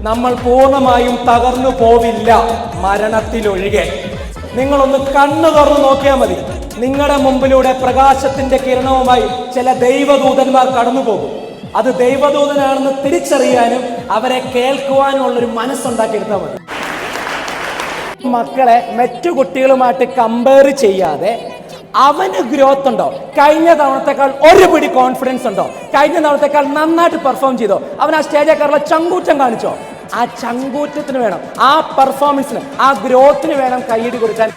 നമ്മൾ പൂർണ്ണമായും തകർന്നു പോവില്ല, മരണത്തിലൊഴികെ. നിങ്ങളൊന്ന് കണ്ണു തുറന്നു നോക്കിയാൽ മതി. നിങ്ങളുടെ മുമ്പിലൂടെ പ്രകാശത്തിന്റെ കിരണവുമായി ചില ദൈവദൂതന്മാർ കടന്നുപോകും. അത് ദൈവദൂതനാണെന്ന് തിരിച്ചറിയാനും അവരെ കേൾക്കുവാനും ഉള്ളൊരു മനസ്സുണ്ടാക്കിയെടുത്താൽ മതി. മക്കളെ മറ്റു കുട്ടികളുമായിട്ട് കമ്പയർ ചെയ്യാതെ അവന് ഗ്രോത്ത് ഉണ്ടോ, കഴിഞ്ഞ തവണത്തെക്കാൾ ഒരു പിടി കോൺഫിഡൻസ് ഉണ്ടോ, കഴിഞ്ഞ തവണത്തെക്കാൾ നന്നായിട്ട് പെർഫോം ചെയ്തോ, അവൻ ആ സ്റ്റേജിൽ കയറുള്ള ചങ്കൂറ്റം കാണിച്ചോ, ആ ചങ്കൂറ്റത്തിന് വേണം, ആ പെർഫോമൻസിന്, ആ ഗ്രോത്തിന് വേണം കൈയ്യടി കൊടുക്കാൻ.